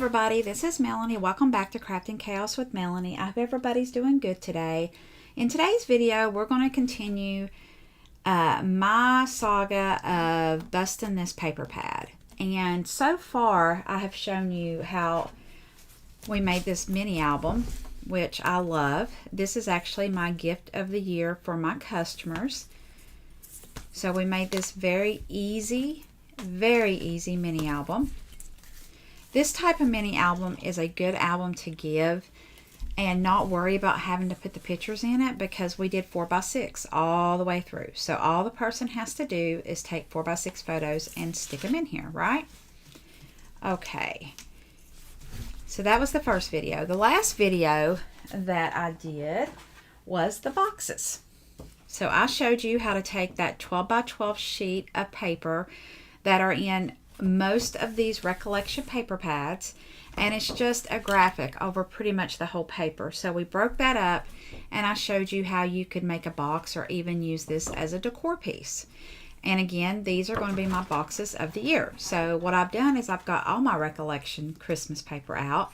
everybody, this is Melanie. Welcome back to Crafting Chaos with Melanie. I hope everybody's doing good today. In today's video, we're going to continue my saga of busting this paper pad. And so far, I have shown you how we made this mini album, which I love. This is actually my gift of the year for my customers. So we made this very easy mini album. This type of mini album is a good album to give and not worry about having to put the pictures in it, because we did 4x6 all the way through. So all the person has to do is take 4x6 photos and stick them in here, right? Okay. So that was the first video. The last video that I did was the boxes. So I showed you how to take that 12x12 sheet of paper that are in most of these Recollection paper pads, and it's just a graphic over pretty much the whole paper. So we broke that up and I showed you how you could make a box or even use this as a decor piece. And again, these are going to be my boxes of the year. So what I've done is I've got all my Recollection Christmas paper out,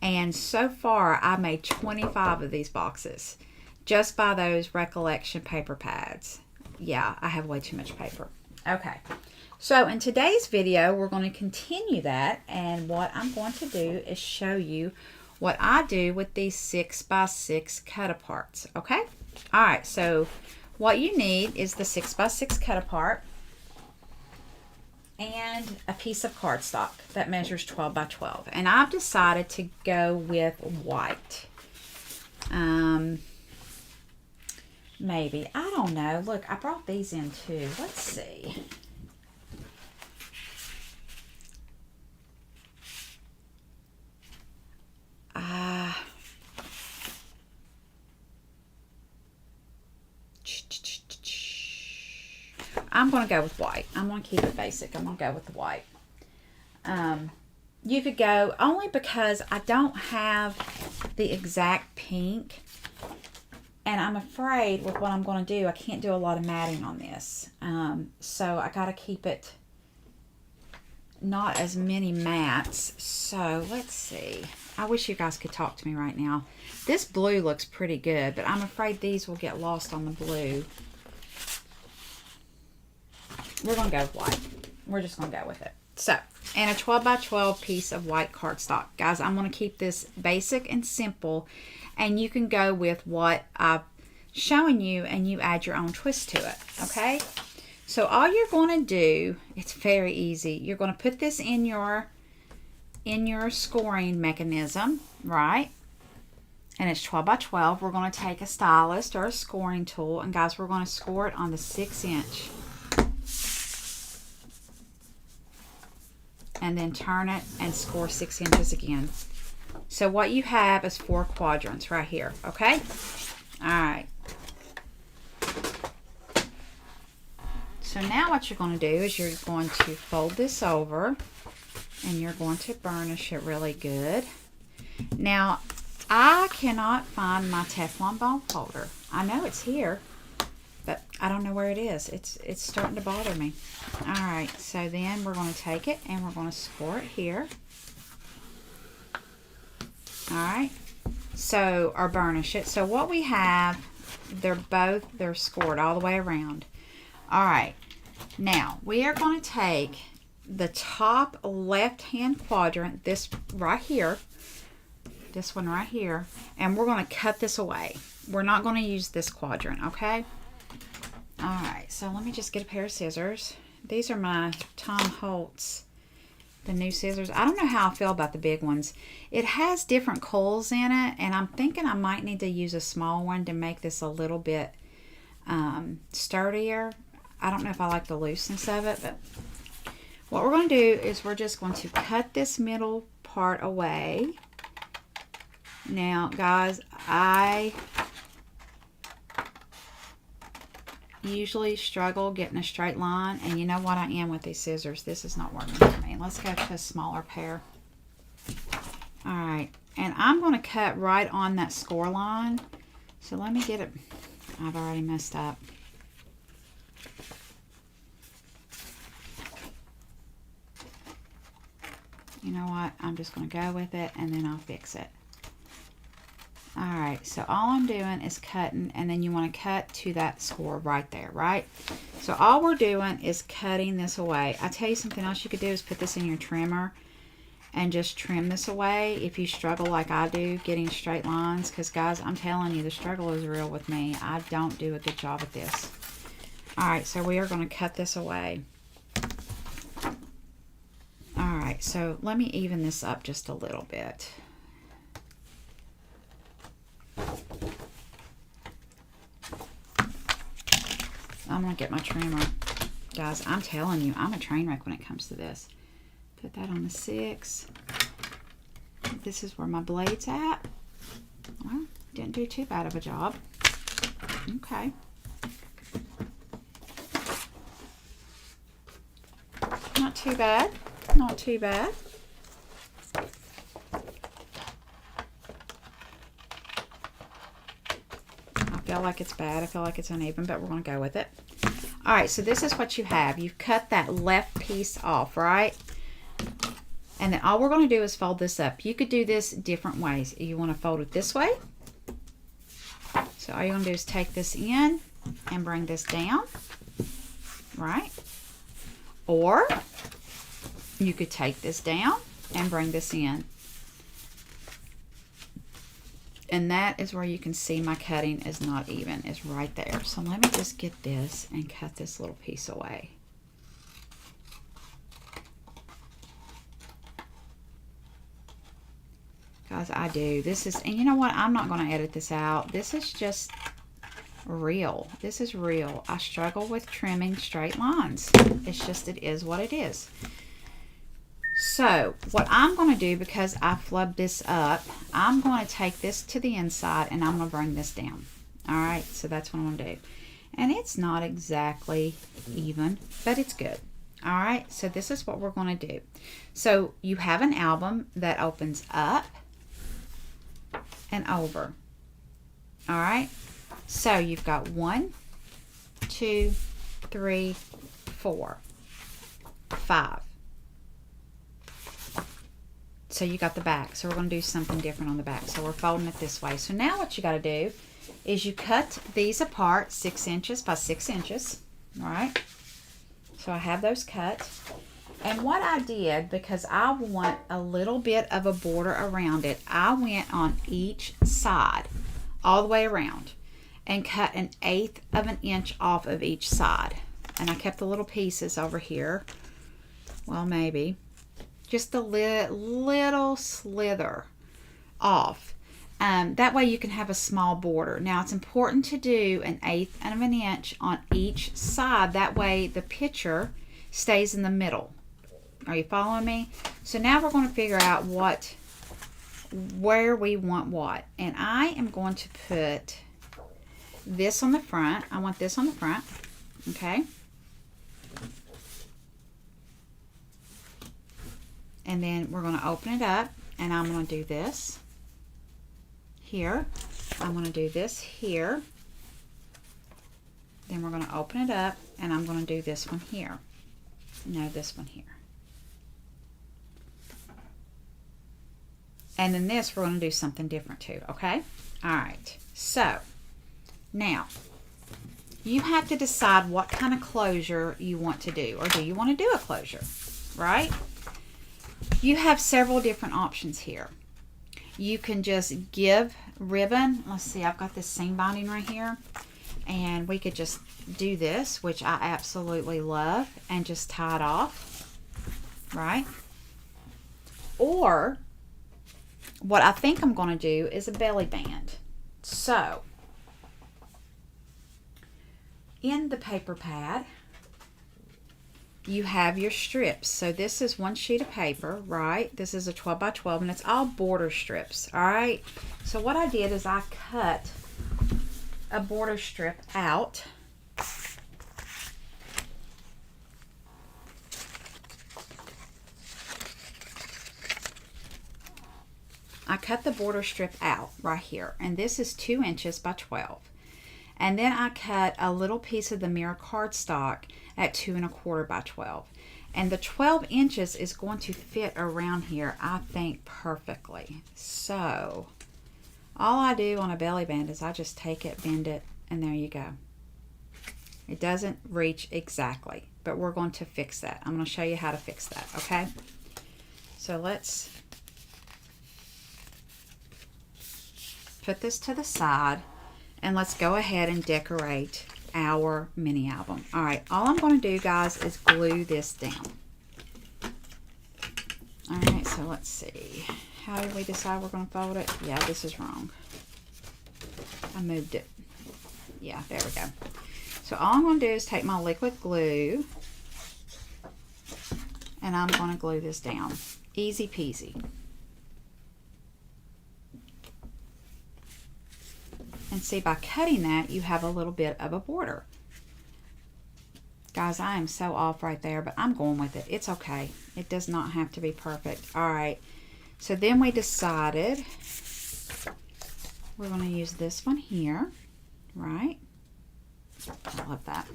and so far I made 25 of these boxes just by those Recollection paper pads. Yeah, I have way too much paper. Okay. So in today's video, we're going to continue that, and what I'm going to do is show you what I do with these 6x6 cut aparts, okay? All right, so what you need is the 6x6 cut apart and a piece of cardstock that measures 12x12. And I've decided to go with white. Maybe, I don't know. Look, I brought these in too. Let's see. I'm going to go with white. I'm going to keep it basic. I'm going to go with the white. You could go, only because I don't have the exact pink, and I'm afraid with what I'm going to do, I can't do a lot of matting on this. So I got to keep it not as many mats. So let's see. I wish you guys could talk to me right now. This blue looks pretty good, but I'm afraid these will get lost on the blue. We're going to go with white. We're just going to go with it. So, and a 12x12 piece of white cardstock. Guys, I'm going to keep this basic and simple, and you can go with what I've shown you and you add your own twist to it, okay? So all you're going to do, it's very easy. You're going to put this in your scoring mechanism, right? And it's 12x12. We're going to take a stylus or a scoring tool, and guys, we're going to score it on the 6-inch. And then turn it and score 6 inches again. So what you have is 4 quadrants right here, okay? All right. So now what you're going to do is you're going to fold this over, and you're going to burnish it really good. Now, I cannot find my Teflon bone folder. I know it's here, but I don't know where it is. It's starting to bother me. All right, so then we're going to take it and we're going to score it here. All right, so, or burnish it. So what we have, they're scored all the way around. All right, now we are going to take the top left-hand quadrant, this right here, this one right here, and we're going to cut this away. We're not going to use this quadrant, okay? All right, so let me just get a pair of scissors. These are my Tom Holtz, the new scissors. I don't know how I feel about the big ones. It has different coils in it, and I'm thinking I might need to use a small one to make this a little bit sturdier. I don't know if I like the looseness of it, but what we're going to do is we're just going to cut this middle part away. Now, guys, I usually struggle getting a straight line, and you know what I am with these scissors. This is not working for me. Let's go to a smaller pair. All right, and I'm going to cut right on that score line. So let me get it. I've already messed up. You know what? I'm just going to go with it and then I'll fix it. Alright, so all I'm doing is cutting, and then you want to cut to that score right there, right? So all we're doing is cutting this away. I tell you something else you could do is put this in your trimmer and just trim this away if you struggle like I do getting straight lines, because guys, I'm telling you, the struggle is real with me. I don't do a good job at this. Alright, so we are going to cut this away. Alright, so let me even this up just a little bit. I'm going to get my trimmer. Guys, I'm telling you, I'm a train wreck when it comes to this. Put that on the 6. This is where my blade's at. Well, didn't do too bad of a job. Okay. Not too bad. Not too bad. I feel like it's bad. I feel like it's uneven, but we're going to go with it. All right, so this is what you have. You've cut that left piece off, right? And then all we're going to do is fold this up. You could do this different ways. You want to fold it this way. So all you're going to do is take this in and bring this down, right? Or you could take this down and bring this in. And that is where you can see my cutting is not even, is right there. So let me just get this and cut this little piece away. Guys, I do. This is, and you know what? I'm not going to edit this out. This is just real. This is real. I struggle with trimming straight lines. It's just, it is what it is. So what I'm going to do, because I flubbed this up, I'm going to take this to the inside and I'm going to bring this down. All right, so that's what I'm going to do. And it's not exactly even, but it's good. All right, so this is what we're going to do. So you have an album that opens up and over. All right, so you've got 1, 2, 3, 4, 5. So you got the back. So we're going to do something different on the back. So we're folding it this way. So now what you got to do is you cut these apart 6 inches by 6 inches. All right. So I have those cut. And what I did, because I want a little bit of a border around it, I went on each side all the way around and cut 1/8 of an inch off of each side. And I kept the little pieces over here. Well, maybe. Just a little slither off. That way you can have a small border. Now it's important to do 1/8 of an inch on each side. That way the picture stays in the middle. Are you following me? So now we're going to figure out where we want what. And I am going to put this on the front. I want this on the front. Okay. And then we're going to open it up, and I'm going to do this here. I'm going to do this here. Then we're going to open it up, and I'm going to do this one here. No, this one here. And then this, we're going to do something different too, okay? All right. So, now, you have to decide what kind of closure you want to do, or do you want to do a closure, right? You have several different options here. You can just give ribbon. Let's see, I've got this seam binding right here. And we could just do this, which I absolutely love, and just tie it off, right? Or, what I think I'm going to do is a belly band. So, in the paper pad, you have your strips. So this is one sheet of paper, right? This is a 12 by 12, and it's all border strips, all right? So what I did is I cut a border strip out. I cut the border strip out right here, and this is 2 inches by 12. And then I cut a little piece of the mirror cardstock at 2 1/4 by 12. And the 12 inches is going to fit around here, I think, perfectly. So all I do on a belly band is I just take it, bend it, and there you go. It doesn't reach exactly, but we're going to fix that. I'm going to show you how to fix that, okay? So let's put this to the side, and let's go ahead and decorate our mini album. All right, all I'm going to do, guys, is glue this down. All right, so let's see. How did we decide we're going to fold it? Yeah, this is wrong. I moved it. Yeah, there we go. So all I'm going to do is take my liquid glue, and I'm going to glue this down. Easy peasy. And see, by cutting that, you have a little bit of a border. Guys, I am so off right there, but I'm going with it. It's okay. It does not have to be perfect. All right. So then we decided we're going to use this one here, right? I love that.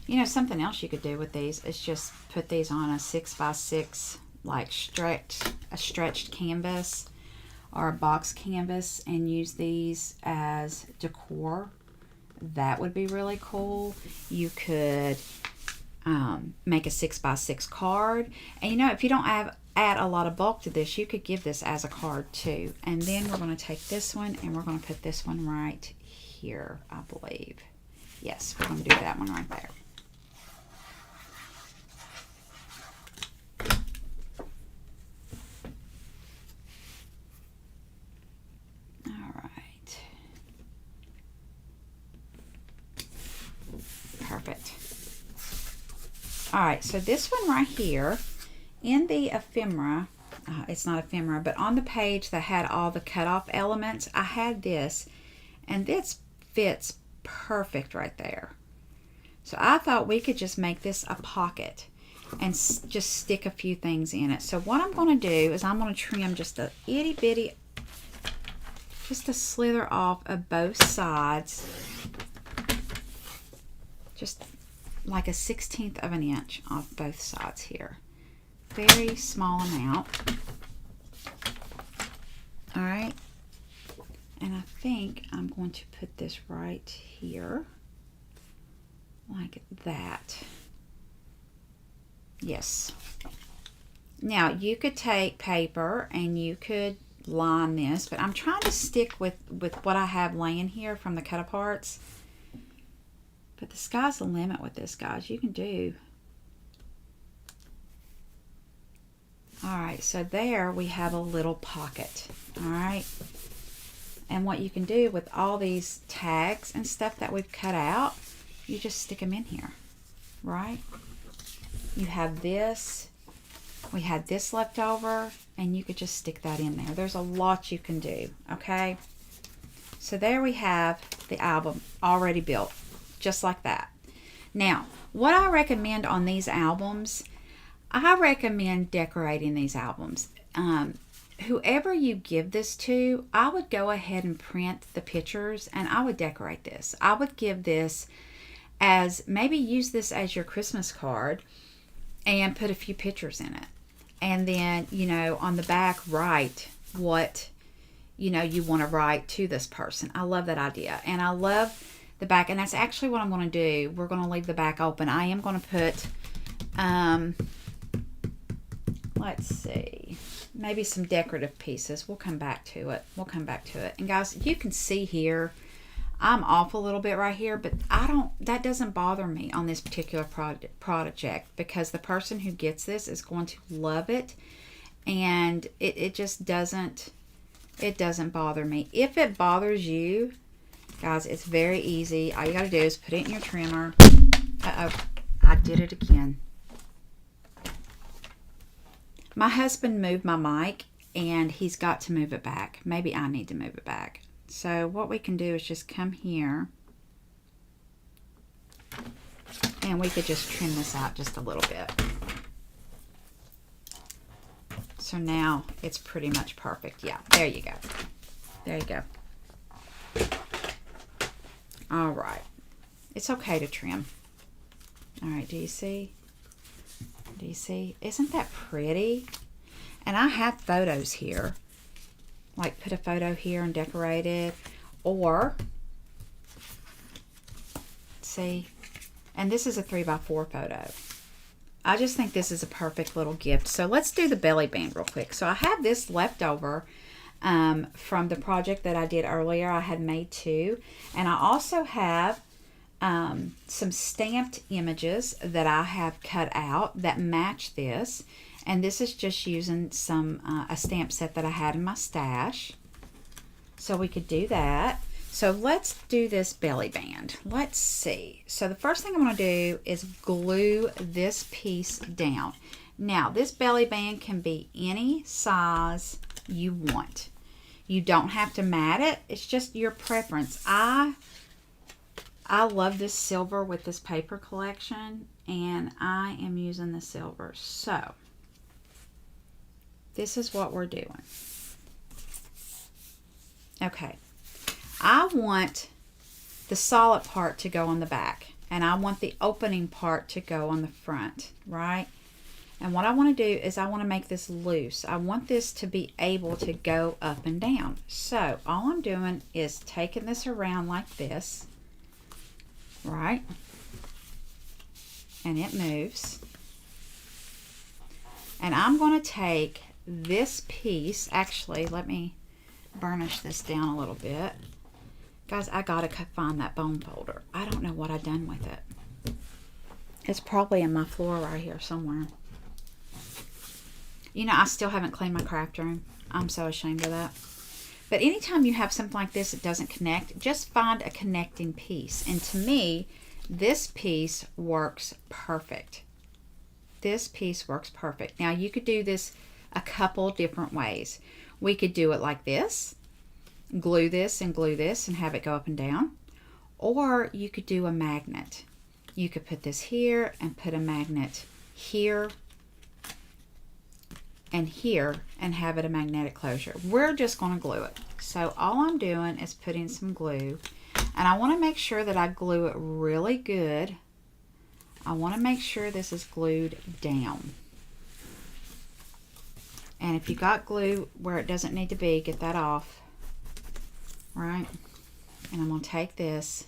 You know, something else you could do with these is just put these on a 6x6 like stretched canvas or a box canvas and use these as decor. That would be really cool. You could make a 6x6 card, and you know, if you don't add a lot of bulk to this, you could give this as a card too. And then we're going to take this one and we're going to put this one right here, I believe. Yes, we're going to do that one right there. Perfect. All right, so this one right here in the ephemera, it's not ephemera, but on the page that had all the cutoff elements, I had this, and this fits perfect right there. So I thought we could just make this a pocket and just stick a few things in it. So what I'm going to do is I'm going to trim just a itty bitty, just a slither off of both sides. Just like a 1/16 of an inch off both sides here. Very small amount. All right. And I think I'm going to put this right here. Like that. Yes. Now, you could take paper and you could line this, but I'm trying to stick with what I have laying here from the cut aparts. But the sky's the limit with this, guys. You can do. All right, so there we have a little pocket. All right. And what you can do with all these tags and stuff that we've cut out, you just stick them in here, right? You have this. We had this left over, and you could just stick that in there. There's a lot you can do, okay? So there we have the album already built. Just like that. Now, what I recommend on these albums, I recommend decorating these albums. Whoever you give this to, I would go ahead and print the pictures and I would decorate this. I would give this as, maybe use this as your Christmas card and put a few pictures in it. And then, you know, on the back, write what, you know, you want to write to this person. I love that idea. And I love the back, and that's actually what I'm going to do. We're going to leave the back open. I am going to put, let's see, maybe some decorative pieces. We'll come back to it. And guys, you can see here, I'm off a little bit right here, but that doesn't bother me on this particular project because the person who gets this is going to love it, and it just doesn't bother me. If it bothers you, guys, it's very easy. All you got to do is put it in your trimmer. Uh-oh, I did it again. My husband moved my mic, and he's got to move it back. Maybe I need to move it back. So what we can do is just come here And we could just trim this out just a little bit. So now it's pretty much perfect. Yeah, there you go. There you go. All right. It's okay to trim. All right, do you see? Do you see? Isn't that pretty? And I have photos here. Like put a photo here and decorate it. Or, see? And this is a 3x4 photo. I just think this is a perfect little gift. So let's do the belly band real quick. So I have this left over from the project that I did earlier. I had made 2. And I also have some stamped images that I have cut out that match this. And this is just using a stamp set that I had in my stash. So we could do that. So let's do this belly band. Let's see. So the first thing I'm going to do is glue this piece down. Now, this belly band can be any size you want. You don't have to mat it. It's just your preference. I love this silver with this paper collection, and I am using the silver. So this is what we're doing. Okay. I want the solid part to go on the back, and I want the opening part to go on the front, right? And what I want to do is I want to make this loose. I want this to be able to go up and down. So all I'm doing is taking this around like this, right? And it moves. And I'm going to take this piece, actually, let me burnish this down a little bit. Guys, I gotta find that bone folder. I don't know what I've done with it. It's probably in my floor right here somewhere. You know, I still haven't cleaned my craft room. I'm so ashamed of that. But anytime you have something like this that doesn't connect, just find a connecting piece. And to me, this piece works perfect. This piece works perfect. Now, you could do this a couple different ways. We could do it like this. Glue this and have it go up and down. Or you could do a magnet. You could put this here and put a magnet here and here and have it a magnetic closure. We're just going to glue it. So all I'm doing is putting some glue, and I want to make sure that I glue it really good. I want to make sure this is glued down. And if you got glue where it doesn't need to be, get that off. Right? And I'm going to take this,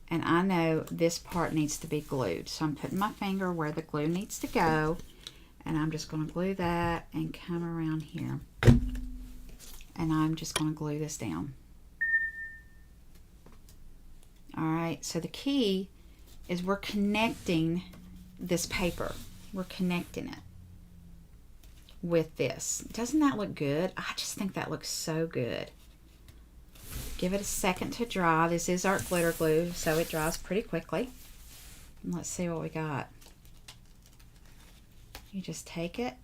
and I know this part needs to be glued. So I'm putting my finger where the glue needs to go, and I'm just going to glue that and come around here. And I'm just going to glue this down. Alright, so the key is we're connecting this paper. We're connecting it with this. Doesn't that look good? I just think that looks so good. Give it a second to dry. This is art glitter glue, so it dries pretty quickly. And let's see what we got. You just take it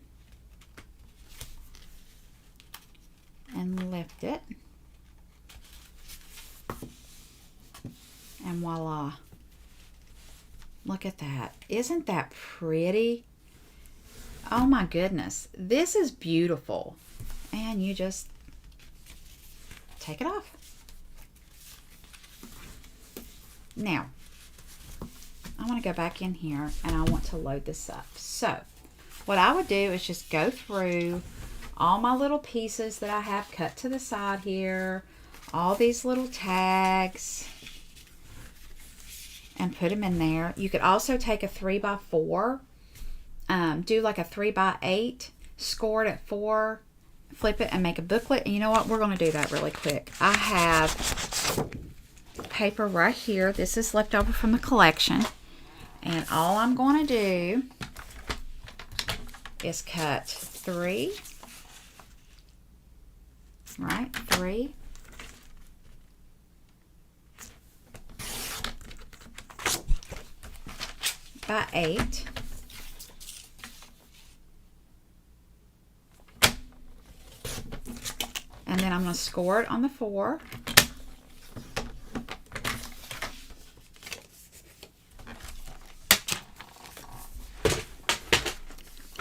and lift it. And voila. Look at that. Isn't that pretty? Oh my goodness. This is beautiful. And you just take it off. Now, I want to go back in here and I want to load this up. So, what I would do is just go through all my little pieces that I have cut to the side here, all these little tags, and put them in there. You could also take a 3x4, do like a 3x8, score it at 4, flip it and make a booklet. And you know what? We're going to do that really quick. I have paper right here. This is left over from the collection. And all I'm going to do is cut 3, right? 3. By 8. And then I'm going to score it on the 4.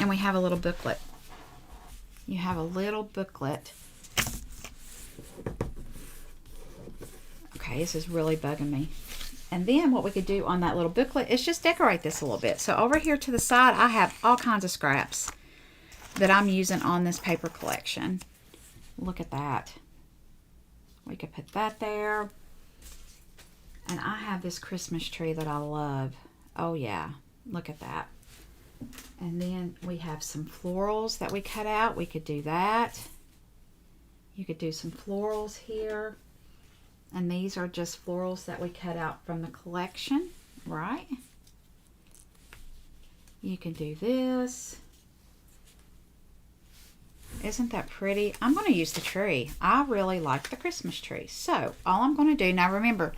And we have a little booklet. You have a little booklet. Okay, this is really bugging me. And then what we could do on that little booklet is just decorate this a little bit. So over here to the side, I have all kinds of scraps that I'm using on this paper collection. Look at that. We could put that there. And I have this Christmas tree that I love. Oh yeah, look at that. And then we have some florals that we cut out. We could do that. You could do some florals here. And these are just florals that we cut out from the collection, right? You can do this. Isn't that pretty? I'm going to use the tree. I really like the Christmas tree. So all I'm going to do, now remember,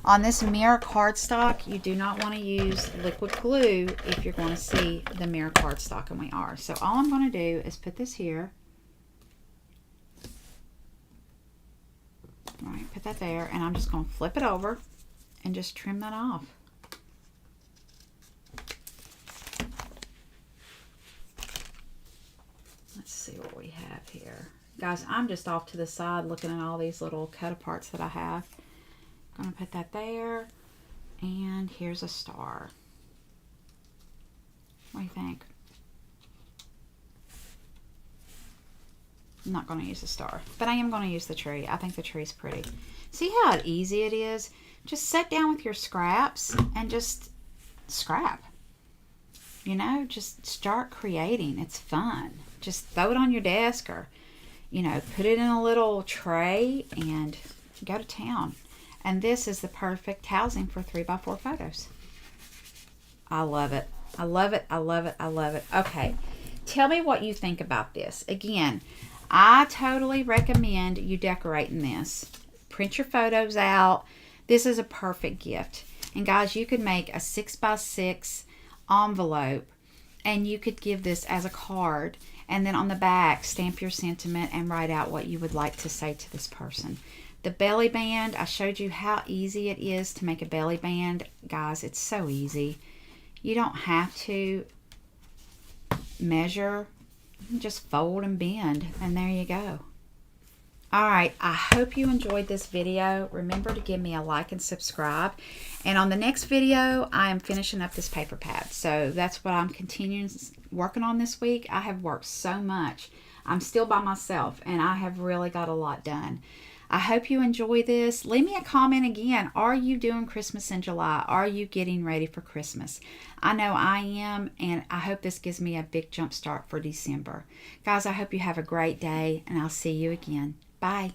on this mirror cardstock, you do not want to use liquid glue if you're going to see the mirror cardstock, and we are. So all I'm going to do is put this here. All right, put that there, and I'm just going to flip it over and just trim that off. Let's see what we have here. Guys, I'm just off to the side looking at all these little cut-aparts that I have. I'm going to put that there, and here's a star. What do you think? I'm not going to use the star, but I am going to use the tree. I think the tree's pretty. See how easy it is? Just sit down with your scraps and just scrap. You know, just start creating. It's fun. Just throw it on your desk, or, you know, put it in a little tray and go to town. And this is the perfect housing for 3x4 photos. I love it. I love it. I love it. I love it. Okay. Tell me what you think about this. Again, I totally recommend you decorating this. Print your photos out. This is a perfect gift. And guys, you could make a 6x6 envelope, and you could give this as a card. And then on the back, stamp your sentiment and write out what you would like to say to this person. The belly band, I showed you how easy it is to make a belly band. Guys, it's so easy. You don't have to measure. You can just fold and bend, and there you go. All right, I hope you enjoyed this video. Remember to give me a like and subscribe. And on the next video, I am finishing up this paper pad. So that's what I'm continuing working on this week. I have worked so much. I'm still by myself, and I have really got a lot done. I hope you enjoy this. Leave me a comment again. Are you doing Christmas in July? Are you getting ready for Christmas? I know I am, and I hope this gives me a big jump start for December. Guys, I hope you have a great day, and I'll see you again. Bye.